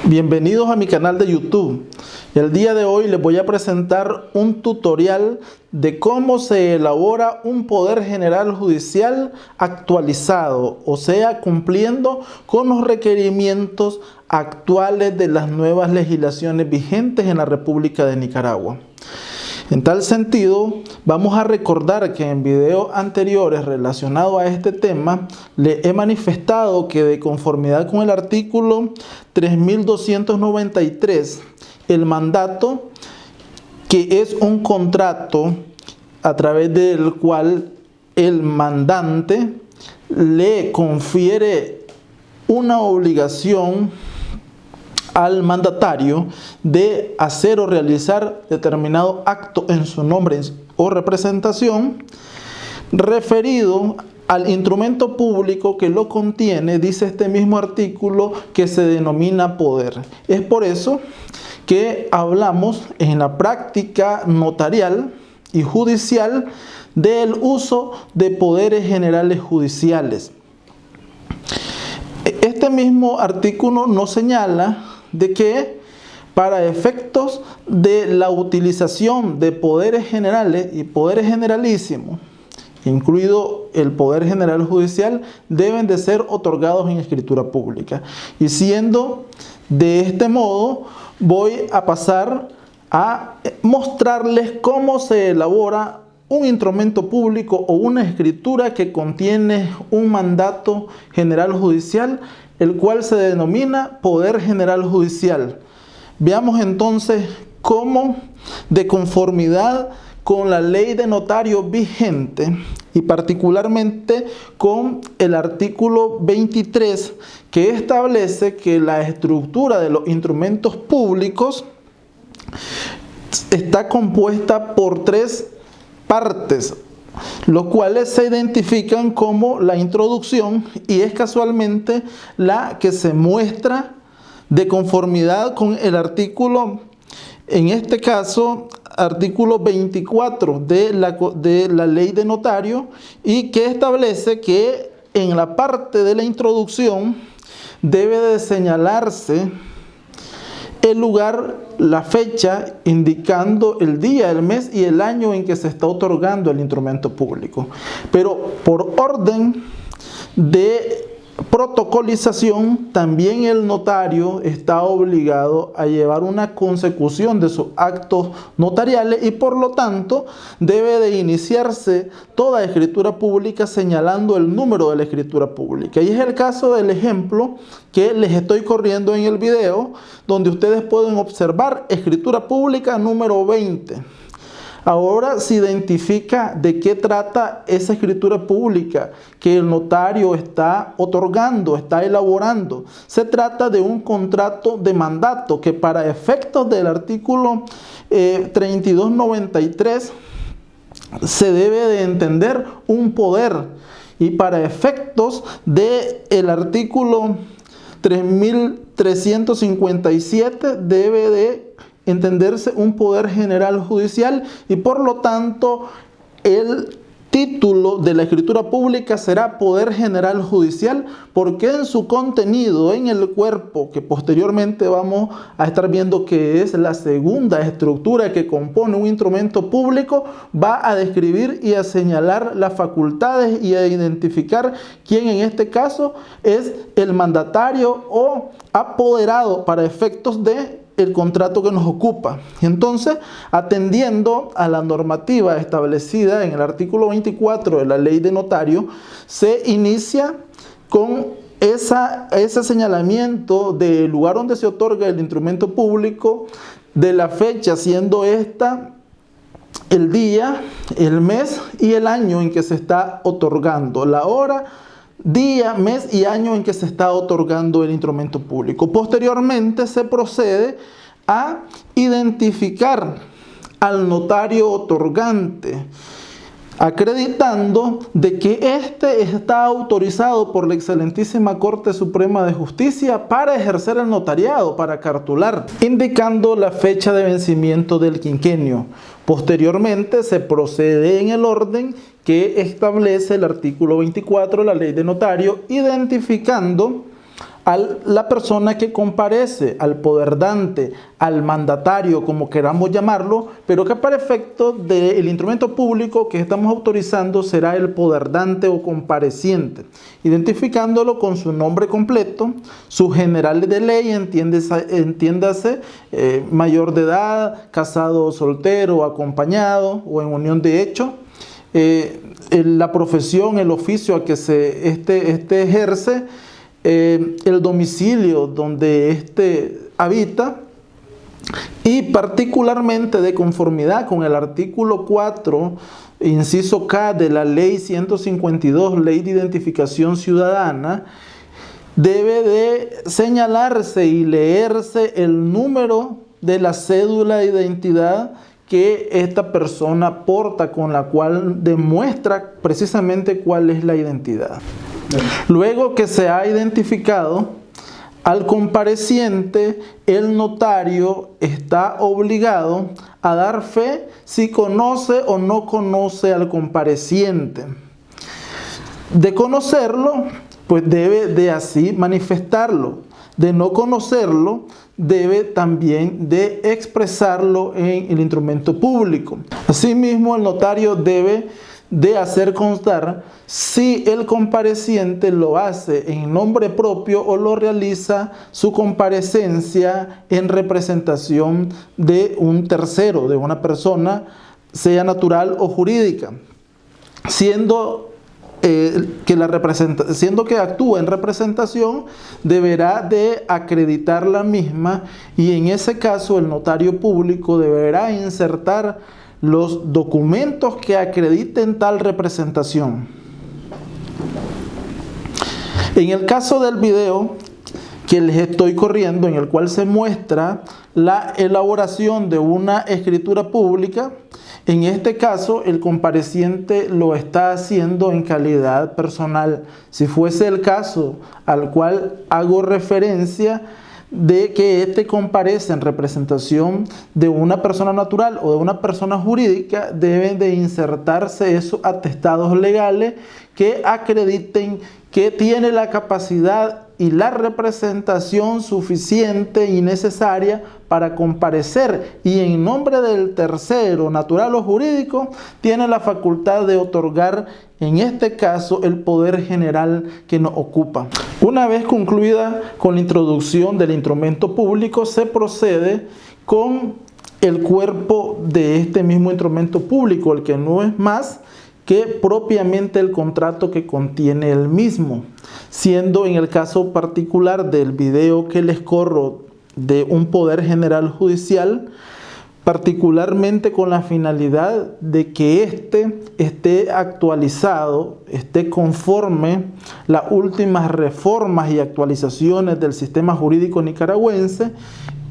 Bienvenidos a mi canal de YouTube. El día de hoy les voy a presentar un tutorial de cómo se elabora un poder general judicial actualizado, o sea, cumpliendo con los requerimientos actuales de las nuevas legislaciones vigentes en la República de Nicaragua. En tal sentido, vamos a recordar que en videos anteriores relacionados a este tema, le he manifestado que de conformidad con el artículo 3293, el mandato, que es un contrato a través del cual el mandante le confiere una obligación al mandatario de hacer o realizar determinado acto en su nombre o representación, referido al instrumento público que lo contiene, dice este mismo artículo, que se denomina poder. Es por eso que hablamos en la práctica notarial y judicial del uso de poderes generales judiciales. Este mismo artículo nos señala de que para efectos de la utilización de poderes generales y poderes generalísimos, incluido el poder general judicial, deben de ser otorgados en escritura pública. Y siendo de este modo, voy a pasar a mostrarles cómo se elabora un instrumento público o una escritura que contiene un mandato general judicial, el cual se denomina poder general judicial. Veamos entonces cómo, de conformidad con la ley de notarios vigente y particularmente con el artículo 23, que establece que la estructura de los instrumentos públicos está compuesta por tres partes, los cuales se identifican como la introducción, y es casualmente la que se muestra de conformidad con el artículo, en este caso, artículo 24 de la ley de notario, y que establece que en la parte de la introducción debe de señalarse el lugar, la fecha, indicando el día, el mes y el año en que se está otorgando el instrumento público. Pero por orden de protocolización, también el notario está obligado a llevar una consecución de sus actos notariales y por lo tanto debe de iniciarse toda escritura pública señalando el número de la escritura pública. Y es el caso del ejemplo que les estoy corriendo en el video, donde ustedes pueden observar escritura pública número 20. Ahora se identifica de qué trata esa escritura pública que el notario está otorgando, está elaborando. Se trata de un contrato de mandato que para efectos del artículo 3293 se debe de entender un poder, y para efectos del artículo 3357 debe de entenderse un poder general judicial, y por lo tanto el título de la escritura pública será poder general judicial, porque en su contenido, en el cuerpo, que posteriormente vamos a estar viendo que es la segunda estructura que compone un instrumento público, va a describir y a señalar las facultades y a identificar quién en este caso es el mandatario o apoderado para efectos de el contrato que nos ocupa. Entonces, atendiendo a la normativa establecida en el artículo 24 de la ley de notario, se inicia con ese señalamiento del lugar donde se otorga el instrumento público, de la fecha, siendo esta el día, el mes y el año en que se está otorgando, la hora, día, mes y año en que se está otorgando el instrumento público. Posteriormente se procede a identificar al notario otorgante, acreditando de que éste está autorizado por la excelentísima Corte Suprema de Justicia para ejercer el notariado, para cartular, indicando la fecha de vencimiento del quinquenio. Posteriormente se procede en el orden que establece el artículo 24 de la ley de notario, identificando a la persona que comparece, al poderdante, al mandatario, como queramos llamarlo, pero que para efecto del instrumento público que estamos autorizando será el poderdante o compareciente, identificándolo con su nombre completo, su general de ley, entiéndase, mayor de edad, casado o soltero, acompañado o en unión de hecho, la profesión, el oficio a que este ejerce, el domicilio donde éste habita, y particularmente de conformidad con el artículo 4, inciso K de la Ley 152, Ley de Identificación Ciudadana, debe de señalarse y leerse el número de la cédula de identidad que esta persona porta, con la cual demuestra precisamente cuál es la identidad. Luego que se ha identificado al compareciente, el notario está obligado a dar fe si conoce o no conoce al compareciente. De conocerlo, pues debe de así manifestarlo. De no conocerlo, debe también de expresarlo en el instrumento público. Asimismo, el notario debe de hacer constar si el compareciente lo hace en nombre propio o lo realiza su comparecencia en representación de un tercero, de una persona, sea natural o jurídica, siendo que actúa en representación, deberá de acreditar la misma, y en ese caso el notario público deberá insertar los documentos que acrediten tal representación. En el caso del video que les estoy corriendo, en el cual se muestra la elaboración de una escritura pública, en este caso el compareciente lo está haciendo en calidad personal. Si fuese el caso al cual hago referencia, de que éste comparece en representación de una persona natural o de una persona jurídica, deben de insertarse esos atestados legales que acrediten que tiene la capacidad y la representación suficiente y necesaria para comparecer, y en nombre del tercero, natural o jurídico, tiene la facultad de otorgar, en este caso, el poder general que nos ocupa. Una vez concluida con la introducción del instrumento público, se procede con el cuerpo de este mismo instrumento público, el que no es más que propiamente el contrato que contiene el mismo, siendo en el caso particular del video que les corro de un poder general judicial, particularmente con la finalidad de que éste esté actualizado, esté conforme las últimas reformas y actualizaciones del sistema jurídico nicaragüense.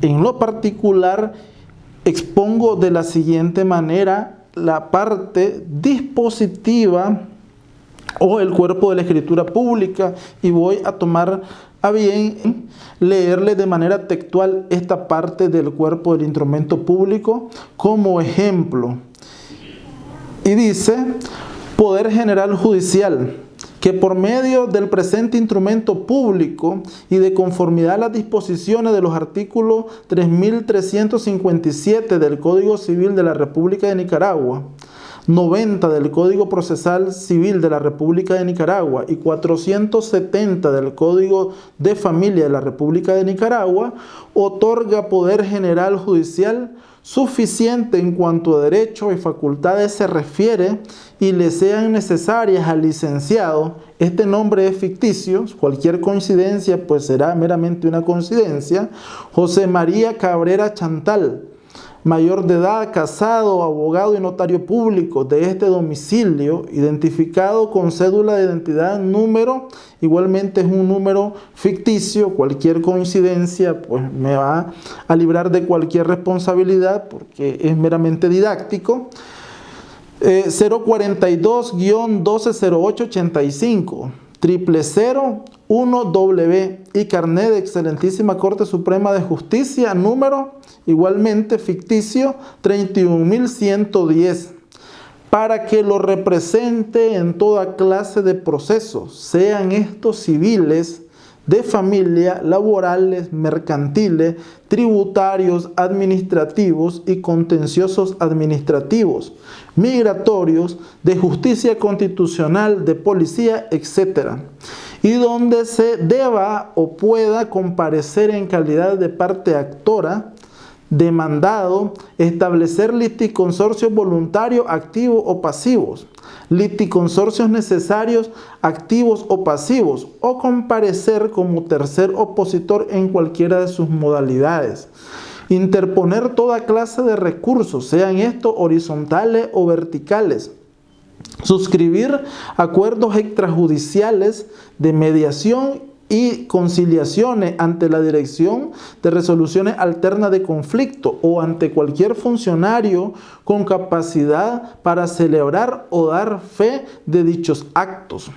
En lo particular, expongo de la siguiente manera la parte dispositiva o el cuerpo de la escritura pública, y voy a tomar a bien leerle de manera textual esta parte del cuerpo del instrumento público como ejemplo. Y dice: Poder General Judicial, que por medio del presente instrumento público y de conformidad a las disposiciones de los artículos 3357 del Código Civil de la República de Nicaragua, 90 del Código Procesal Civil de la República de Nicaragua y 470 del Código de Familia de la República de Nicaragua, otorga poder general judicial suficiente en cuanto a derechos y facultades se refiere y le sean necesarias al licenciado. Este nombre es ficticio, cualquier coincidencia pues será meramente una coincidencia. José María Cabrera Chantal, mayor de edad, casado, abogado y notario público de este domicilio, identificado con cédula de identidad número, igualmente es un número ficticio, cualquier coincidencia pues me va a librar de cualquier responsabilidad porque es meramente didáctico. 042-120885 000-1W y carnet de Excelentísima Corte Suprema de Justicia, número igualmente ficticio 31.110, para que lo represente en toda clase de procesos, sean estos civiles, de familia, laborales, mercantiles, tributarios, administrativos y contenciosos administrativos, migratorios, de justicia constitucional, de policía, etc. Y donde se deba o pueda comparecer en calidad de parte actora, demandado, establecer liticonsorcios voluntarios, activos o pasivos, liticonsorcios necesarios, activos o pasivos, o comparecer como tercer opositor en cualquiera de sus modalidades. Interponer toda clase de recursos, sean estos horizontales o verticales. Suscribir acuerdos extrajudiciales de mediación y conciliaciones ante la Dirección de Resoluciones Alternas de Conflicto o ante cualquier funcionario con capacidad para celebrar o dar fe de dichos actos.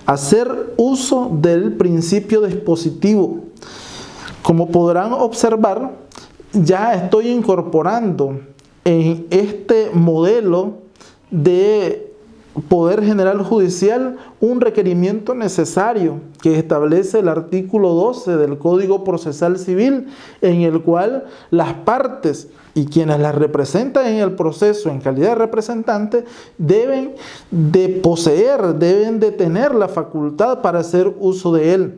Hacer uso del principio dispositivo. Como podrán observar, ya estoy incorporando en este modelo de Poder General Judicial un requerimiento necesario que establece el artículo 12 del Código Procesal Civil, en el cual las partes y quienes las representan en el proceso en calidad de representante deben de poseer, deben de tener la facultad para hacer uso de él.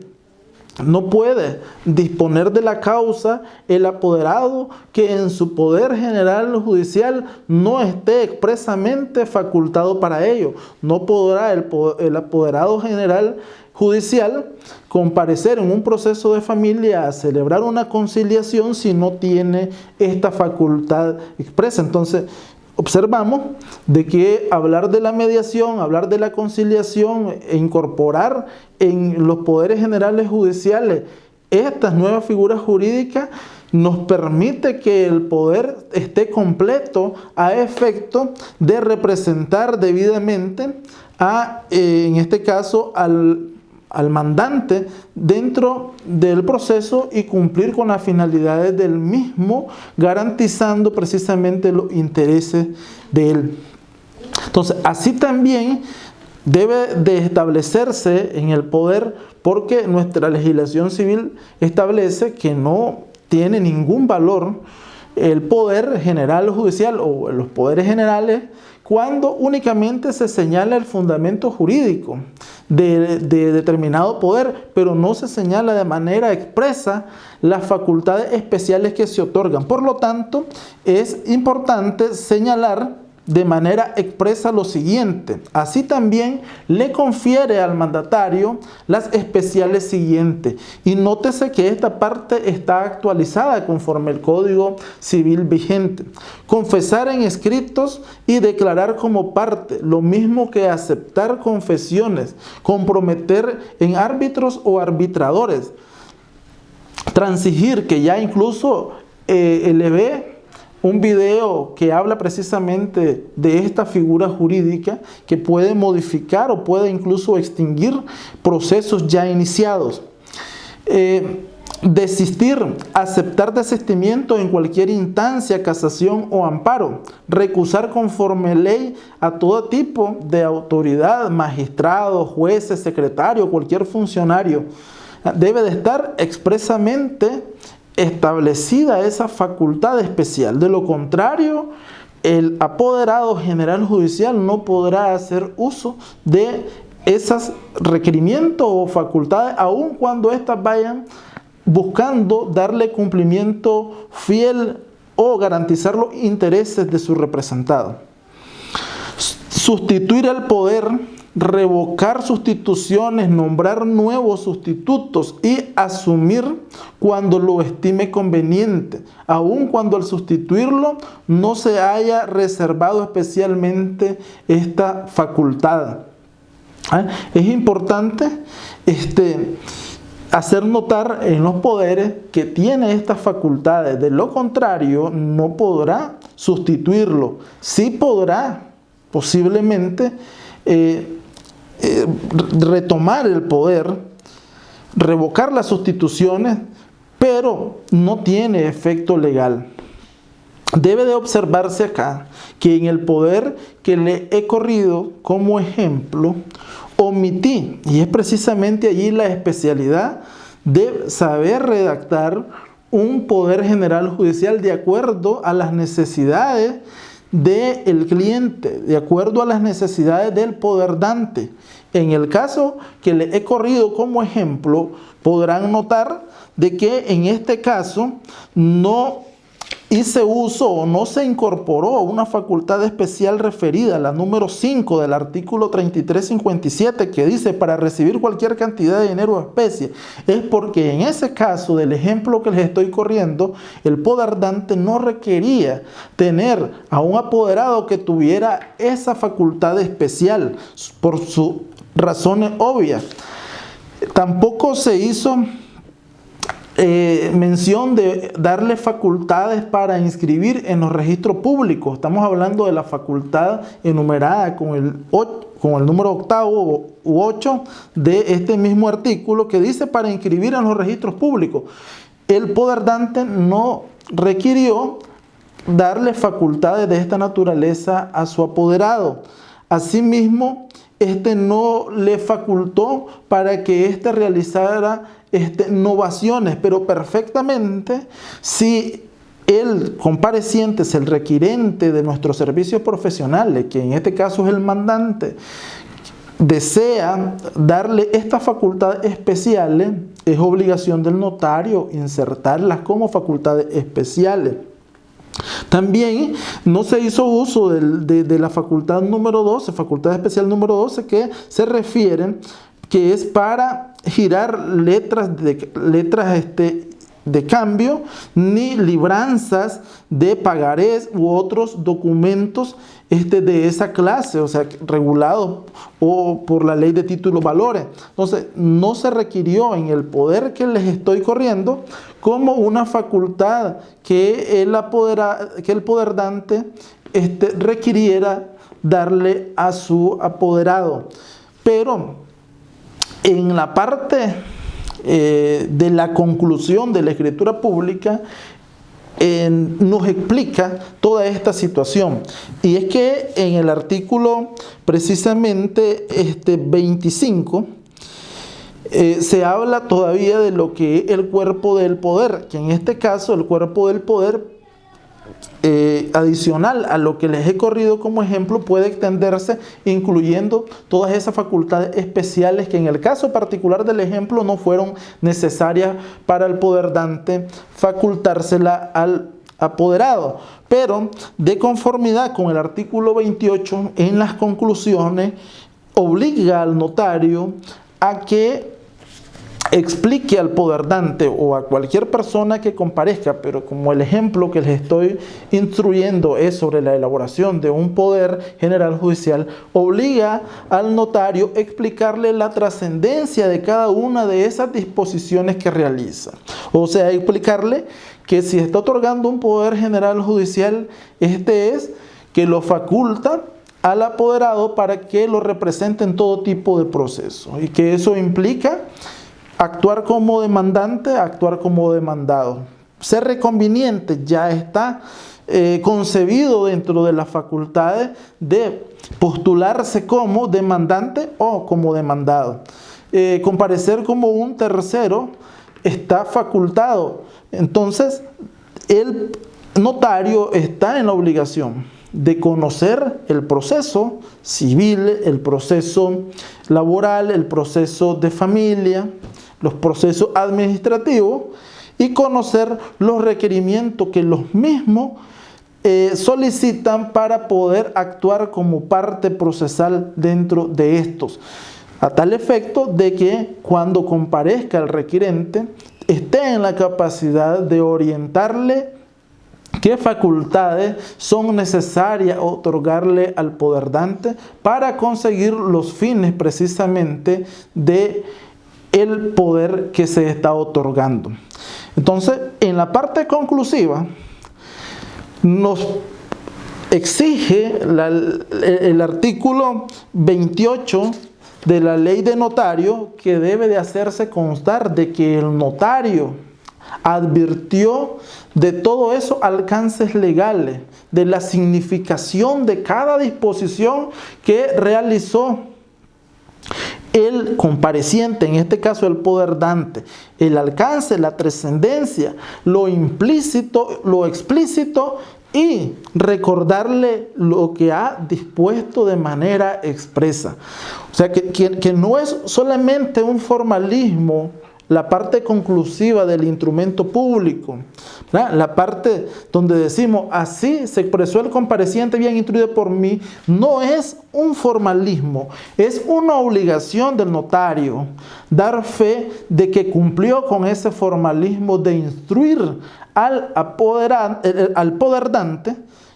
No puede disponer de la causa el apoderado que en su poder general judicial no esté expresamente facultado para ello. No podrá el apoderado general judicial comparecer en un proceso de familia a celebrar una conciliación si no tiene esta facultad expresa. Entonces, observamos de que hablar de la mediación, hablar de la conciliación e incorporar en los poderes generales judiciales estas nuevas figuras jurídicas nos permite que el poder esté completo a efecto de representar debidamente en este caso, al mandante dentro del proceso y cumplir con las finalidades del mismo, garantizando precisamente los intereses de él. Entonces, así también debe de establecerse en el poder, porque nuestra legislación civil establece que no tiene ningún valor el poder general o judicial o los poderes generales cuando únicamente se señala el fundamento jurídico de determinado poder, pero no se señala de manera expresa las facultades especiales que se otorgan. Por lo tanto, es importante señalar de manera expresa lo siguiente: así también le confiere al mandatario las especiales siguientes. Y nótese que esta parte está actualizada conforme el Código Civil vigente. Confesar en escritos y declarar como parte, lo mismo que aceptar confesiones, comprometer en árbitros o arbitradores, transigir, que ya incluso elevé un video que habla precisamente de esta figura jurídica que puede modificar o puede incluso extinguir procesos ya iniciados. Desistir, aceptar desistimiento en cualquier instancia, casación o amparo. Recusar conforme ley a todo tipo de autoridad, magistrado, jueces, secretario, cualquier funcionario. Debe de estar expresamente establecida esa facultad especial. De lo contrario, el apoderado general judicial no podrá hacer uso de esos requerimientos o facultades, aun cuando éstas vayan buscando darle cumplimiento fiel o garantizar los intereses de su representado. Sustituir al poder, revocar sustituciones, nombrar nuevos sustitutos y asumir cuando lo estime conveniente, aun cuando al sustituirlo no se haya reservado especialmente esta facultad. Es importante hacer notar en los poderes que tiene estas facultades. De lo contrario, no podrá sustituirlo. Sí podrá posiblemente retomar el poder, revocar las sustituciones, pero no tiene efecto legal. Debe de observarse acá que en el poder que le he corrido como ejemplo, omití, y es precisamente allí la especialidad de saber redactar un poder general judicial de acuerdo a las necesidades del cliente, de acuerdo a las necesidades del poderdante. En el caso que le he corrido como ejemplo, podrán notar de que en este caso no hice uso o no se incorporó una facultad especial referida, la número 5 del artículo 3357, que dice para recibir cualquier cantidad de dinero o especie. Es porque en ese caso del ejemplo que les estoy corriendo, el poderdante no requería tener a un apoderado que tuviera esa facultad especial por sus razones obvias. Tampoco se hizo mención de darle facultades para inscribir en los registros públicos. Estamos hablando de la facultad enumerada con el número 8 u 8 de este mismo artículo, que dice para inscribir en los registros públicos. El poderdante no requirió darle facultades de esta naturaleza a su apoderado. Asimismo, no le facultó para que realizara novaciones, pero perfectamente si el compareciente es el requirente de nuestros servicios profesionales, que en este caso es el mandante, desea darle estas facultades especiales, es obligación del notario insertarlas como facultades especiales. También no se hizo uso de la facultad número 12, facultad especial número 12, que se refiere que es para girar letras de cambio, ni libranzas de pagarés u otros documentos de esa clase, o sea, regulados por la ley de títulos valores. Entonces, no se requirió en el poder que les estoy corriendo como una facultad que el poderdante requiriera darle a su apoderado. Pero en la parte de la conclusión de la escritura pública nos explica toda esta situación, y es que en el artículo precisamente 25 se habla todavía de lo que es el cuerpo del poder, que en este caso el cuerpo del poder adicional a lo que les he corrido como ejemplo puede extenderse incluyendo todas esas facultades especiales que en el caso particular del ejemplo no fueron necesarias para el poderdante facultársela al apoderado, pero de conformidad con el artículo 28 en las conclusiones obliga al notario a que explique al poderdante o a cualquier persona que comparezca, pero como el ejemplo que les estoy instruyendo es sobre la elaboración de un poder general judicial, obliga al notario a explicarle la trascendencia de cada una de esas disposiciones que realiza. O sea, explicarle que si está otorgando un poder general judicial, es que lo faculta al apoderado para que lo represente en todo tipo de procesos, y que eso implica actuar como demandante, actuar como demandado. Ser reconveniente ya está concebido dentro de las facultades de postularse como demandante o como demandado. Comparecer como un tercero está facultado. Entonces, el notario está en la obligación de conocer el proceso civil, el proceso laboral, el proceso de familia, los procesos administrativos, y conocer los requerimientos que los mismos solicitan para poder actuar como parte procesal dentro de estos, a tal efecto de que cuando comparezca el requirente esté en la capacidad de orientarle qué facultades son necesarias otorgarle al poderdante para conseguir los fines precisamente de el poder que se está otorgando. Entonces, en la parte conclusiva nos exige el artículo 28 de la ley de notario que debe de hacerse constar de que el notario advirtió de todo eso alcances legales, de la significación de cada disposición que realizó el compareciente, en este caso el poder dante, el alcance, la trascendencia, lo implícito, lo explícito y recordarle lo que ha dispuesto de manera expresa. O sea, que no es solamente un formalismo la parte conclusiva del instrumento público, ¿verdad? La parte donde decimos, así se expresó el compareciente bien instruido por mí, no es un formalismo, es una obligación del notario dar fe de que cumplió con ese formalismo de instruir al poder dante,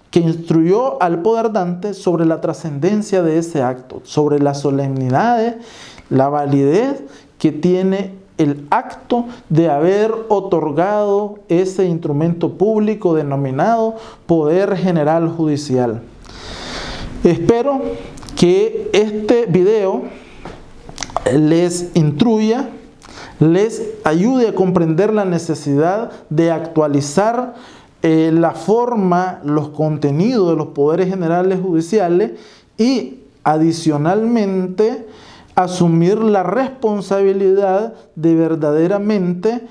que instruyó al poder dante sobre la trascendencia de ese acto, sobre las solemnidades, la validez que tiene el acto de haber otorgado ese instrumento público denominado Poder General Judicial. Espero que este video les instruya, les ayude a comprender la necesidad de actualizar la forma, los contenidos de los poderes generales judiciales y adicionalmente asumir la responsabilidad de verdaderamente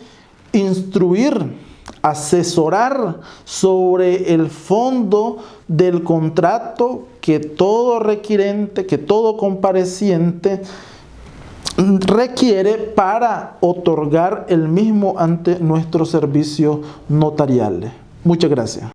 instruir, asesorar sobre el fondo del contrato que todo requirente, que todo compareciente requiere para otorgar el mismo ante nuestros servicios notariales. Muchas gracias.